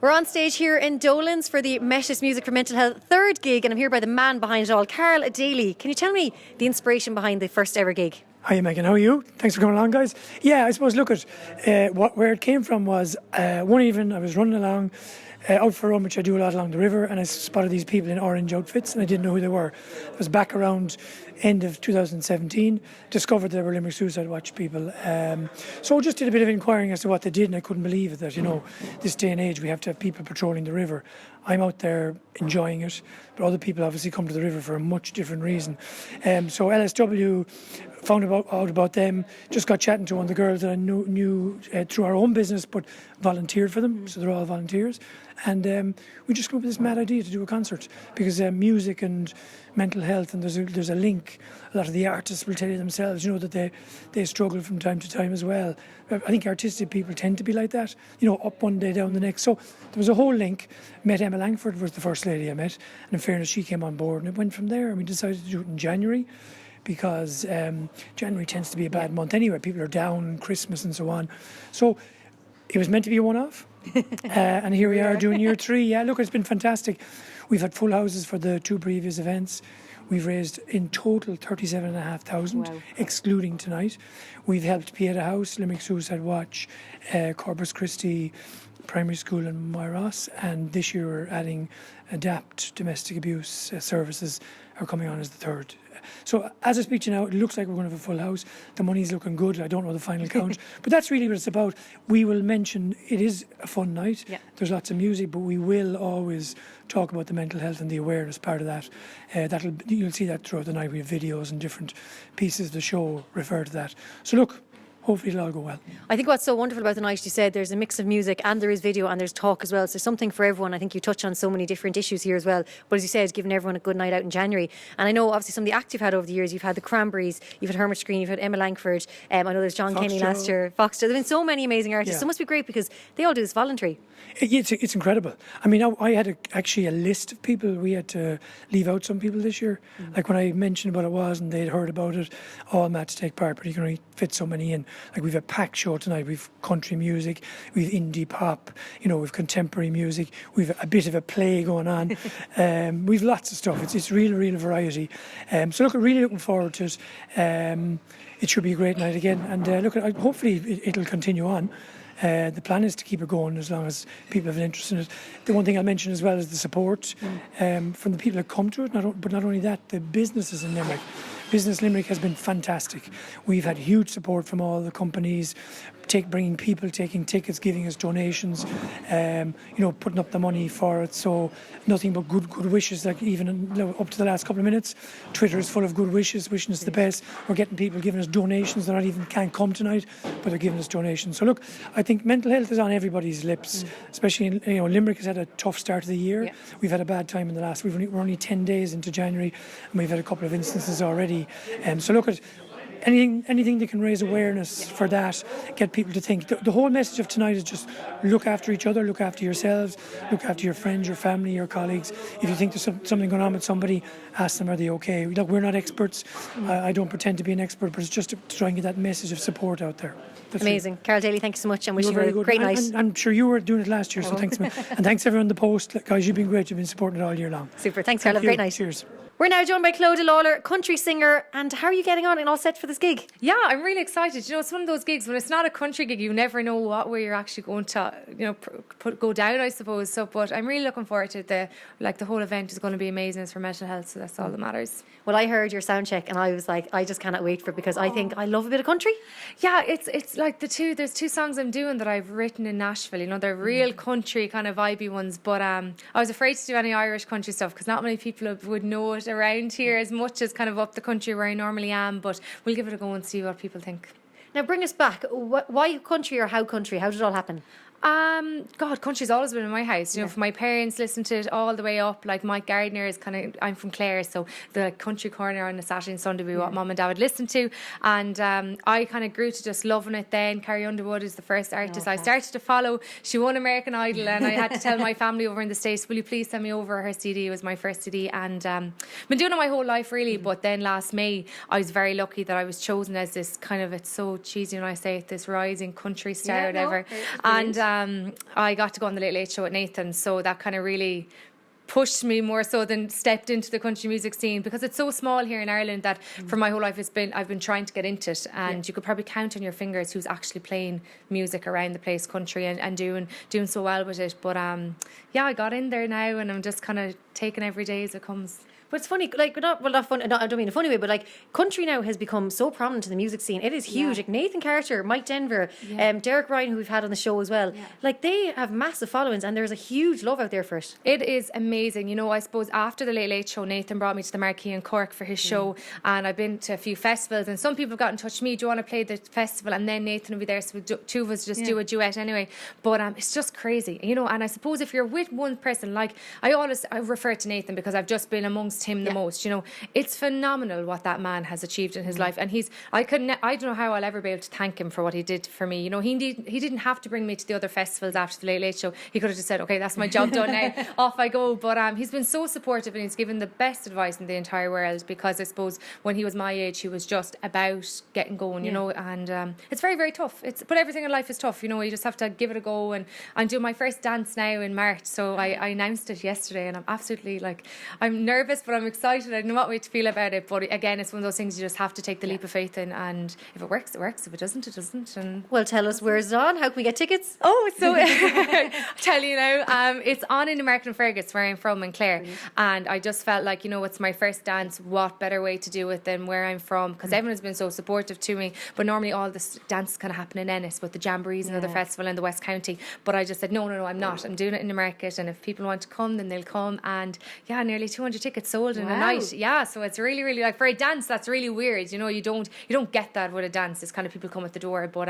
We're on stage here in Dolans for the Metis Music for Mental Health third gig, and I'm here by the man behind it all, Karl Daly. Can you tell me the inspiration behind the first ever gig? Hi Meghann, how are you? Thanks for coming along, guys. Yeah, I suppose, look at where it came from was one evening I was running along out for a run, which I do a lot along the river, and I spotted these people in orange outfits and I didn't know who they were. It was back around end of 2017, discovered they were Limerick Suicide Watch people. So just did a bit of inquiring as to what they did, and I couldn't believe it, that, you know, this day and age we have to have people patrolling the river. I'm out there enjoying it, but other people obviously come to the river for a much different reason. So LSW found out about them, just got chatting to one of the girls that I knew through our own business, but volunteered for them, so they're all volunteers. And we just came up with this mad idea to do a concert, because music and mental health, and there's a link. A lot of the artists will tell you themselves, you know, that they struggle from time to time as well. I think artistic people tend to be like that, you know, up one day, down the next. So there was a whole link. Met Emma Langford, was the first lady I met, and in fairness, she came on board, and it went from there. And we decided to do it in January, because January tends to be a bad month anyway. People are down, Christmas and so on. So it was meant to be a one-off. And here we are doing year 3. Yeah, look, it's been fantastic. We've had full houses for the 2 previous events. We've raised in total 37,500, wow, excluding tonight. We've helped Pieta House, Limerick Suicide Watch, Corpus Christi Primary School in Myross, and this year we're adding ADAPT domestic abuse services are coming on as the 3rd. So as I speak to you now, it looks like we're going to have a full house. The money's looking good. I don't know the final count, but that's really what it's about. We will mention it is a fun night. Yeah. There's lots of music, but we will always talk about the mental health and the awareness part of that. You'll see that throughout the night. We have videos and different pieces of the show refer to that. So look, hopefully it'll all go well. I think what's so wonderful about the night, you said there's a mix of music and there is video and there's talk as well. So there's something for everyone. I think you touch on so many different issues here as well. But as you said, giving everyone a good night out in January. And I know obviously some of the acts you've had over the years, you've had the Cranberries, you've had Hermit Screen, you've had Emma Langford. I know there's John Kenny last year, Foxtel. There've been so many amazing artists. Yeah. So it must be great because they all do this voluntary. It's incredible. I mean, I had actually a list of people. We had to leave out some people this year. Like when I mentioned what it was and they'd heard about it, all mad to take part, but you can only fit so many in. Like we've a packed show tonight. We've country music, we've indie pop, you know, we've contemporary music, we've a bit of a play going on. We've lots of stuff. It's real variety. So look, really looking forward to it. It should be a great night again. And look, hopefully it'll continue on. The plan is to keep it going as long as people have an interest in it. The one thing I'll mention as well is the support from the people that come to it, but not only that, the businesses in Limerick. Business Limerick has been fantastic. We've had huge support from all the companies, bringing people, taking tickets, giving us donations, putting up the money for it. So nothing but good wishes. Like even up to the last couple of minutes, Twitter is full of good wishes, wishing us the best. We're getting people giving us donations. They're not even can't come tonight, but they're giving us donations. So look, I think mental health is on everybody's lips, especially in Limerick has had a tough start of the year. Yeah. We've had a bad time in the last. We're only 10 days into January, and we've had a couple of instances already. So look at anything that can raise awareness for that, get people to think. The whole message of tonight is just look after each other, look after yourselves, look after your friends, your family, your colleagues. If you think there's something going on with somebody, ask them, are they okay? Look, we're not experts. I don't pretend to be an expert, but it's just to try and get that message of support out there. That's amazing. Karl Daly, thank you so much, and wish you a great night. I'm sure you were doing it last year, so thanks. And thanks everyone on the post. Guys, you've been great. You've been supporting it all year long. Super. Thanks, Karl. Have a great night. Cheers. We're now joined by Clodagh, Lawlor, country singer. And how are you getting on and all set for this gig? Yeah, I'm really excited. You know, it's one of those gigs when it's not a country gig, you never know what way you're actually going to, go down, I suppose. So, but I'm really looking forward to the whole event is going to be amazing. It's for mental health, so that's all that matters. Well, I heard your sound check and I was like, I just cannot wait for it because I think I love a bit of country. Yeah, it's like there's 2 songs I'm doing that I've written in Nashville. You know, they're real country kind of vibey ones. But I was afraid to do any Irish country stuff because not many people would know it around here as much as kind of up the country where I normally am. But we'll give it a go and see what people think. Now bring us back. Why country or how country? How did it all happen? Country's always been in my house. You know, for my parents listened to it all the way up. Like Mike Gardner is I'm from Clare, so the country corner on the Saturday and Sunday would be what Mum and Dad would listen to. And I kind of grew to just loving it then. Carrie Underwood is the first artist I started to follow. She won American Idol, and I had to tell my family over in the States, will you please send me over her CD? It was my first CD, and been doing it my whole life really. But then last May, I was very lucky that I was chosen as this kind of, it's so cheesy when I say it, this rising country star or whatever. And I got to go on the Late Late Show with Nathan, so that kind of really pushed me more so than stepped into the country music scene, because it's so small here in Ireland that for my whole life I've been trying to get into it, and you could probably count on your fingers who's actually playing music around the place, country, and doing so well with it. But I got in there now, and I'm just kind of taking every day as it comes. But it's funny, like, not funny, I don't mean a funny way, but like, country now has become so prominent in the music scene. It is huge. Like Nathan Carter, Mike Denver, Derek Ryan, who we've had on the show as well. Like, they have massive followings, and there's a huge love out there for it. It is amazing. You know, I suppose after the Late Late Show, Nathan brought me to the Marquee in Cork for his show, and I've been to a few festivals, and some people got in touch with me, do you want to play the festival? And then Nathan will be there, so two of us just do a duet anyway. But it's just crazy, you know. And I suppose if you're with one person, like I refer to Nathan because I've just been amongst him the most, you know. It's phenomenal what that man has achieved in his life, and I don't know how I'll ever be able to thank him for what he did for me. You know, he didn't have to bring me to the other festivals after the Late Late Show. He could have just said, okay, that's my job done now, off I go. But he's been so supportive, and he's given the best advice in the entire world, because I suppose when he was my age, he was just about getting going, you know. And it's very, very tough. But everything in life is tough, you know. You just have to give it a go. And I'm doing my first dance now in March, so I announced it yesterday, and I'm absolutely, like, I'm nervous, but I'm excited. I don't know what way to feel about it, but again, it's one of those things you just have to take the leap of faith in, and if it works, it works. If it doesn't, it doesn't. And well, tell us, where's it on? How can we get tickets? Oh, so I'll tell you now, it's on in American Fergus, where I'm from, in Clare. And I just felt like, you know, it's my first dance, what better way to do it than where I'm from, because everyone's been so supportive to me. But normally all the dances kind of happen in Ennis with the Jamborees and other festival in the West County, but I just said no, I'm not. I'm doing it in the market, and if people want to come, then they'll come. And nearly 200 tickets sold in a night. So it's really, really, like, for a dance, that's really weird, you know. You don't get that with a dance. It's kind of people come at the door, but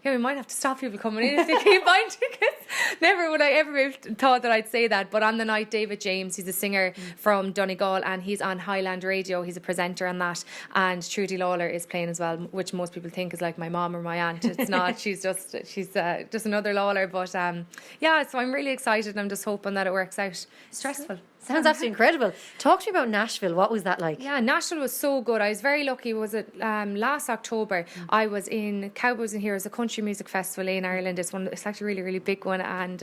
we might have to stop people coming in if they keep buying tickets. Never would I ever have thought that I'd say that. But on the night, David James, he's a singer from Donegal, and he's on Highland Radio. He's a presenter on that, and Trudy Lawlor is playing as well, which most people think is like my mom or my aunt. It's not. she's just another Lawlor. But so I'm really excited, and I'm just hoping that it works out. Stressful. Sounds absolutely incredible. Talk to me about Nashville. What was that like? Yeah, Nashville was so good. I was very lucky. Was it last October? I was in Cowboys and Heroes, a country music festival in Ireland. It's actually a really, really big one, and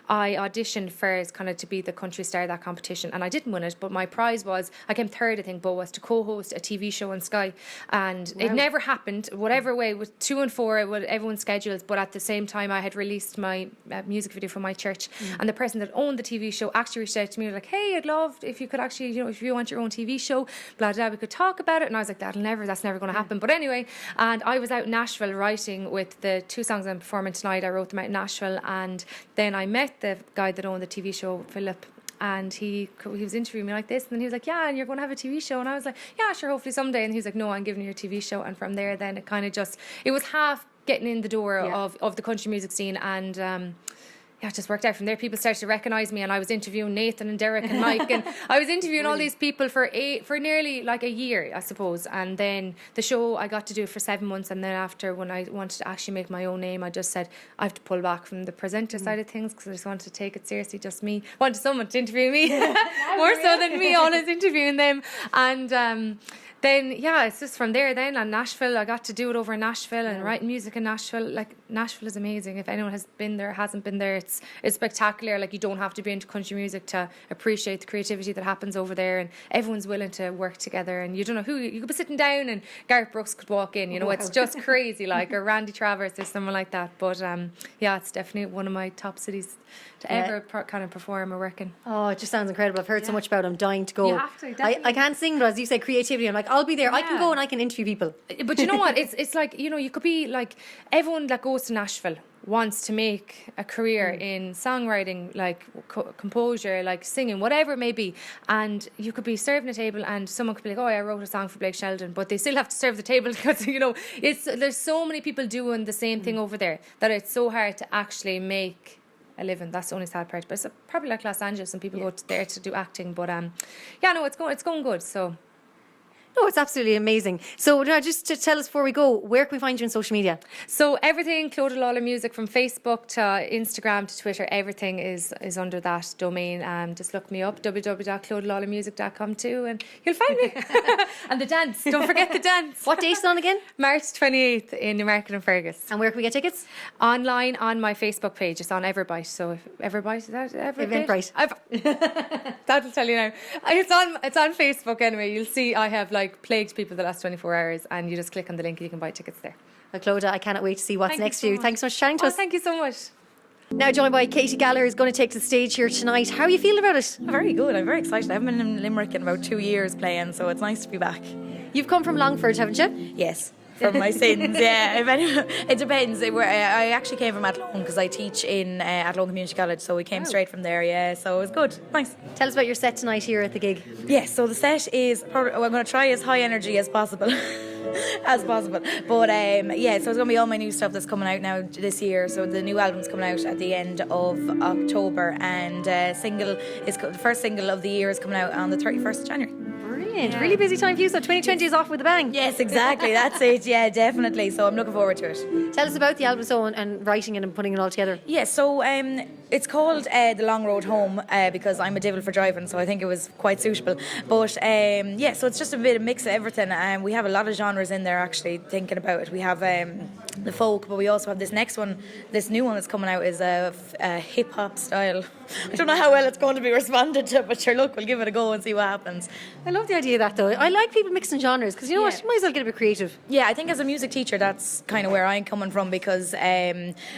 I auditioned for kind of to be the country star of that competition, and I didn't win it, but my prize was, I came third, I think, but was to co-host a TV show on Sky, and it never happened. Whatever way, with 2 and 4, everyone's schedules, but at the same time, I had released my music video for my church, and the person that owned the TV show actually reached out to me, like, hey, I'd love if you could actually, you know, if you want your own TV show, blah, blah, we could talk about it. And I was like, that's never going to happen. But anyway, and I was out in Nashville writing with the 2 songs I'm performing tonight. I wrote them out in Nashville, and then I met the guy that owned the TV show, Philip, and he was interviewing me like this, and then he was like, yeah, and you're going to have a TV show? And I was like, yeah, sure, hopefully someday. And he was like, no, I'm giving you a TV show. And from there, then it kind of just, it was half getting in the door of the country music scene, and it just worked out. From there, people started to recognise me, and I was interviewing Nathan and Derek and Mike, and I was interviewing all these people for nearly like a year, I suppose. And then the show, I got to do it for 7 months, and then after, when I wanted to actually make my own name, I just said I have to pull back from the presenter side of things, because I just wanted to take it seriously. Just me, wanted someone to interview me more so than me always interviewing them. And then it's just from there then, and Nashville, I got to do it over in Nashville and write music in Nashville. Like, Nashville is amazing. If anyone has been there, hasn't been there, it's spectacular. Like, you don't have to be into country music to appreciate the creativity that happens over there, and everyone's willing to work together, and you don't know who, you could be sitting down and Garth Brooks could walk in, you know. It's just crazy, like, or Randy Travers or someone like that. But it's definitely one of my top cities to ever kind of perform or work in. Oh, it just sounds incredible. I've heard so much about it. I'm dying to go. You have to, definitely. I can't sing, but as you say, creativity, I'm like, I'll be there. I can go and I can interview people. But you know what? It's like, you know, you could be like, everyone that goes to Nashville wants to make a career in songwriting, like composure, like singing, whatever it may be. And you could be serving a table, and someone could be like, oh, I wrote a song for Blake Shelton, but they still have to serve the table, because, you know, there's so many people doing the same thing over there that it's so hard to actually make a living. That's the only sad part. But it's probably like Los Angeles, and people go there to do acting. But it's going good. So No, it's absolutely amazing. So now, just to tell us before we go, where can we find you on social media? So everything Clodagh Lawlor Music, from Facebook to Instagram to Twitter, everything is under that domain. Just look me up, www.clodaghlawlormusic.com too, and you'll find me. And the dance, don't forget the dance. What date is it on again? March 28th in Newmarket and Fergus. And where can we get tickets? Online on my Facebook page. It's on Everbite. So if Everbite, is that Everbite? Eventbrite. That'll tell you now. It's on Facebook anyway. You'll see I have plagued people the last 24 hours, and you just click on the link and you can buy tickets there. Well, Clodagh, I cannot wait to see what's Thank next you for you. so Thanks so much for chatting to us. Thank you so much. Now joined by Katie Gallagher, is going to take the stage here tonight. How are you feeling about it? Very good. I'm very excited. I haven't been in Limerick in about 2 years playing, so it's nice to be back. You've come from Longford, haven't you? Yes, from my sins. Yeah, it depends. I actually came from Athlone because I teach in Athlone Community College, so we came straight from there. Yeah, so it was good. Nice. Tell us about your set tonight here at the gig. Yeah, so the set is probably, I'm going to try as high energy as possible. But yeah, so it's going to be all my new stuff that's coming out now this year. So the new album's coming out at the end of October, and the first single of the year is coming out on the 31st of January. Brilliant. Really busy time for you. So 2020 is off with a bang. Yes, exactly. That's it. Yeah, definitely. So I'm looking forward to it. Tell us about the album and writing it and putting it all together. Yeah, so it's called The Long Road Home because I'm a devil for driving, so I think it was quite suitable. But yeah, so it's just a bit of mix of everything. We have a lot of genres in there, actually, thinking about it. We have the folk, but we also have this new one that's coming out is a hip-hop style. I don't know how well it's going to be responded to, but sure, look, we'll give it a go and see what happens. I love the idea of that, though. I like people mixing genres because you know what, you might as well get a bit creative. Yeah, I think as a music teacher, that's kind of where I'm coming from, because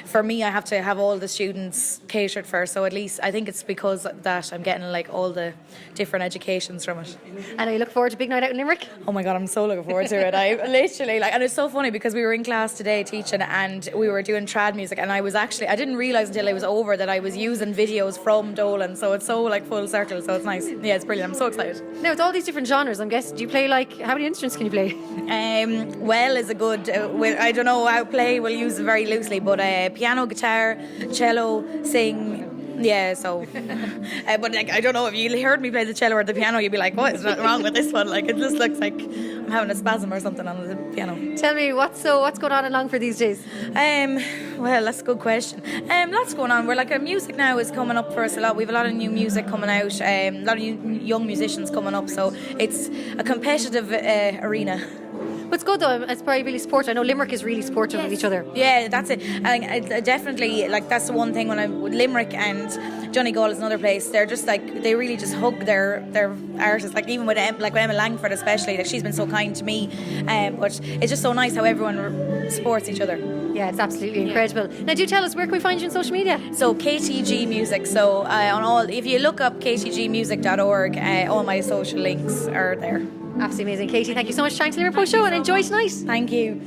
for me, I have to have all the students catered for. So at least I think it's because of that I'm getting all the different educations from it. And I look forward to big night out in Limerick. Oh my God, I'm so looking forward to it. I literally and it's so funny because we were in class today teaching and we were doing trad music, and I didn't realise until it was over that I was using videos from Dolans. So it's so full circle. So it's nice. Yeah, it's brilliant. I'm so excited. Now with all these different genres, I'm guessing, do you play how many instruments can you play? Well is a good. I don't know how play. We'll use it very loosely, but piano, guitar, cello, sing. Yeah, so but I don't know, if you heard me play the cello or the piano, you'd be like, what is wrong with this one? It just looks like I'm having a spasm or something on the piano. Tell me what's going on in Longford these days? Well, that's a good question. Lots going on. We're music now is coming up for us a lot. We have a lot of new music coming out, a lot of young musicians coming up, so it's a competitive arena. But it's good though, it's probably really supportive. I know Limerick is really supportive of each other. Yeah, that's it. I definitely, that's the one thing when I'm with Limerick and Donegal is another place. They're just they really just hug their artists. Even with Emma Langford especially, she's been so kind to me. But it's just so nice how everyone supports each other. Yeah, it's absolutely incredible. Now do tell us, where can we find you on social media? So KTG Music. So if you look up ktgmusic.org, all my social links are there. Absolutely amazing. Katie, thank you so much for chatting to the Liverpool Show and enjoy tonight. Thank you.